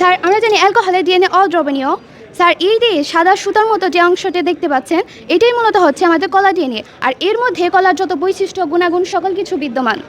Sir আমরা জানি অ্যালকোহলের DNA অদ্রবণীয়। Sir এই যে সাদা সুতার মতো যে অংশটি দেখতে পাচ্ছেন এটাই মূলত হচ্ছে আমাদের কলা ডিএনএ, আর এর মধ্যে কলার যত বৈশিষ্ট্য গুণাগুণ সকল কিছু বিদ্যমান।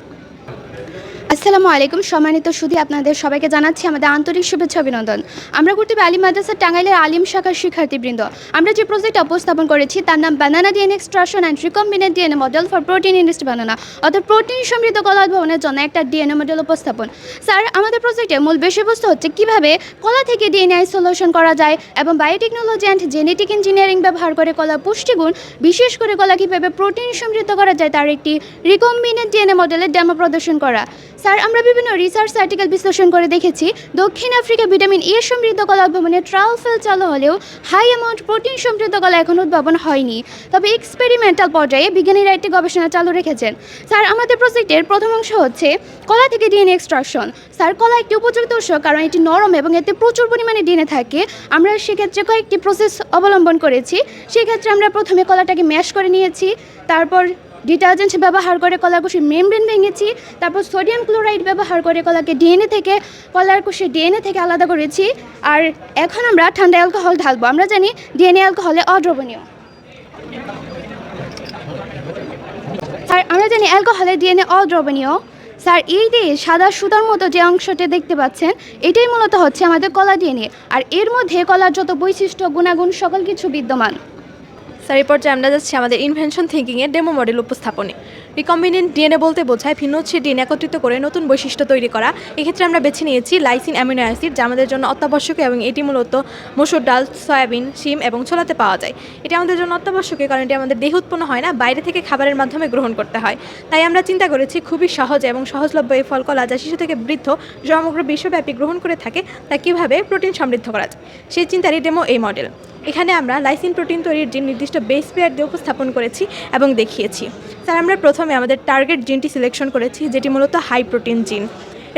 আসসালামু আলাইকুম সম্মানিত সুধী, আপনাদের সবাইকে জানাচ্ছি আমাদের আন্তরিক শুভেচ্ছা অভিনন্দন। আমরা কুর্তিবা আলিম মাদ্রাসা টাঙ্গাইলের আলিম শাখার শিক্ষার্থীবৃন্দ, আমরা যে প্রজেক্ট উপস্থাপন করেছি তার নাম banana DNA extraction and recombinant DNA model for protein industry banana, অর্থাৎ প্রোটিন সমৃদ্ধ কলা উদ্ভাবনের জন্য একটা ডিএনএ মডেল উপস্থাপন। স্যার আমাদের প্রজেক্টের মূল বিষয়বস্তু হচ্ছে কীভাবে কলা থেকে ডিএনএ আইসোলেশন করা যায় এবং বায়োটেকনোলজি অ্যান্ড জেনেটিক ইঞ্জিনিয়ারিং ব্যবহার করে কলার পুষ্টিগুণ, বিশেষ করে কলা কীভাবে প্রোটিন সমৃদ্ধ করা যায় তার একটি রিকম্বিনেন্ট ডিএনএ মডেলের ডেমো প্রদর্শন করা। স্যার আমরা বিভিন্ন রিসার্চ আর্টিকেল বিশ্লেষণ করে দেখেছি দক্ষিণ আফ্রিকা ভিটামিন এ সমৃদ্ধ কলা উদ্ভাবনের ট্রায়াল ফেল চালু হলেও হাই অ্যামাউন্ট প্রোটিন সমৃদ্ধ কলা এখন উদ্ভাবন হয়নি, তবে এক্সপেরিমেন্টাল পর্যায়ে বিজ্ঞানীরা একটি গবেষণা চালু রেখেছেন। স্যার আমাদের প্রজেক্টের প্রথম অংশ হচ্ছে কলা থেকে ডিএনএ এক্সট্রাকশন। স্যার কলা একটি উপযুক্ত উৎস, কারণ এটি নরম এবং এতে প্রচুর পরিমাণে ডিএনএ থাকে। আমরা সেক্ষেত্রে কয়েকটি প্রসেস অবলম্বন করেছি। সেক্ষেত্রে আমরা প্রথমে কলাটাকে ম্যাশ করে নিয়েছি, তারপর ডিটারজেন্ট ব্যবহার করে কলার কুশির মেমব্রেন ভেঙেছি, তারপর সোডিয়াম ক্লোরাইড ব্যবহার করে কলাকে কলার কুশির ডিএনএ থেকে আলাদা করেছি। আর এখন আমরা ঠান্ডা অ্যালকোহল ঢালবো। আমরা জানি ডিএনএ অ্যালকোহলে অদ্রবণীয়। স্যার আমরা জানি অ্যালকোহলের ডিএনএ অদ্রবণীয়। স্যার এই যে সাদা সুতার মতো যে অংশটি দেখতে পাচ্ছেন এটাই মূলত হচ্ছে আমাদের কলা ডিএনএ, আর এর মধ্যে কলার যত বৈশিষ্ট্য গুণাগুণ সকল কিছু বিদ্যমান। স্যার এই পর্যায়ে আমরা যাচ্ছি আমাদের ইনভেনশন থিঙ্কিংয়ের ডেমো মডেল উপস্থাপনে। রিকম্বিনেন্ট ডিএনএ বলতে বোঝায় ভিন্ন উৎসের ডিএনএ একত্রিত করে নতুন বৈশিষ্ট্য তৈরি করা। এক্ষেত্রে আমরা বেছে নিয়েছি লাইসিন অ্যামিনো অ্যাসিড, যা আমাদের জন্য অত্যাবশ্যকীয় এবং এটি মূলত মসুর ডাল, সয়াবিন, শিম এবং ছোলাতে পাওয়া যায়। এটি আমাদের জন্য অত্যাবশ্যকীয় কারণ এটি আমাদের দেহে উৎপন্ন হয় না, বাইরে থেকে খাবারের মাধ্যমে গ্রহণ করতে হয়। তাই আমরা চিন্তা করেছি খুবই সহজ এবং সহজলভ্য এই ফল কলা, যা শিশু থেকে বৃদ্ধ সমগ্র বিশ্বব্যাপী গ্রহণ করে থাকে, তা কীভাবে প্রোটিন সমৃদ্ধ করা যায় সেই চিন্তারই ডেমো এই মডেল। এখানে আমরা লাইসিন প্রোটিন তৈরির জিন নির্দিষ্ট বেস পেয়ার দিয়ে উপস্থাপন করেছি এবং দেখিয়েছি। স্যার আমরা প্রথমে আমাদের টার্গেট জিনটি সিলেকশন করেছি, যেটি মূলত হাই প্রোটিন জিন।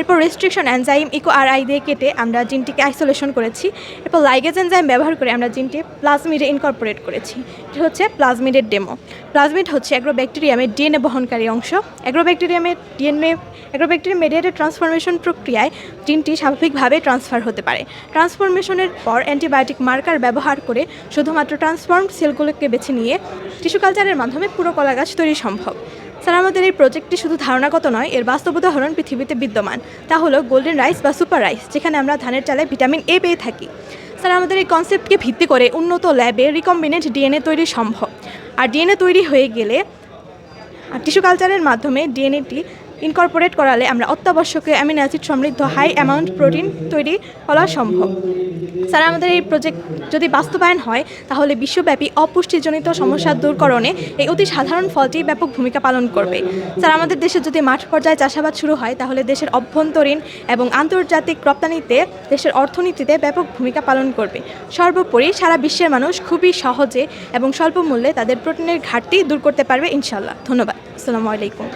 এরপর রেস্ট্রিকশন এনজাইম ইকো-আরআই দিয়ে কেটে আমরা জিনটিকে আইসোলেশন করেছি। এরপর লাইগেজ এনজাইম ব্যবহার করে আমরা জিনটি প্লাজমিডে ইনকর্পোরেট করেছি। এটি হচ্ছে প্লাজমিডের ডেমো। প্লাজমিড হচ্ছে অ্যাগ্রোব্যাকটেরিয়ামের ডিএনএ বহনকারী অংশ। অ্যাগ্রোব্যাকটেরিয়াম মেডিয়েটেড ট্রান্সফরমেশন প্রক্রিয়ায় জিনটি স্বাভাবিকভাবে ট্রান্সফার হতে পারে। ট্রান্সফরমেশনের পর অ্যান্টিবায়োটিক মার্কার ব্যবহার করে শুধুমাত্র ট্রান্সফর্মড সেলগুলোকে বেছে নিয়ে টিস্যু কালচারের মাধ্যমে পুরো কলা গাছ তৈরি সম্ভব। স্যার আমাদের এই প্রজেক্টটি শুধু ধারণাগত নয়, এর বাস্তব উদাহরণ পৃথিবীতে বিদ্যমান। তা হলো গোল্ডেন রাইস বা সুপার রাইস, যেখানে আমরা ধানের চালে ভিটামিন এ পেয়ে থাকি। স্যার আমাদের এই কনসেপ্টকে ভিত্তি করে উন্নত ল্যাবে রিকম্বিনেন্ট ডিএনএ তৈরি সম্ভব। আর ডিএনএ তৈরি হয়ে গেলে টিস্যু কালচারের মাধ্যমে ডিএনএটি ইনকর্পোরেট করালে আমরা অত্যাবশ্যকীয় অ্যামিনো অ্যাসিড সমৃদ্ধ হাই অ্যামাউন্ট প্রোটিন তৈরি করা সম্ভব। স্যার আমাদের এই প্রজেক্ট যদি বাস্তবায়ন হয় তাহলে বিশ্বব্যাপী অপুষ্টিজনিত সমস্যা দূরকরণে এই অতি সাধারণ ফলটি ব্যাপক ভূমিকা পালন করবে। স্যার আমাদের দেশে যদি মাঠ পর্যায়ে চাষাবাদ শুরু হয় তাহলে দেশের অভ্যন্তরীণ এবং আন্তর্জাতিক রপ্তানিতে দেশের অর্থনীতিতে ব্যাপক ভূমিকা পালন করবে। সর্বোপরি সারা বিশ্বের মানুষ খুবই সহজে এবং স্বল্প মূল্যে তাদের প্রোটিনের ঘাটতি দূর করতে পারবে ইনশাল্লাহ। ধন্যবাদ। আসসালামু আলাইকুম।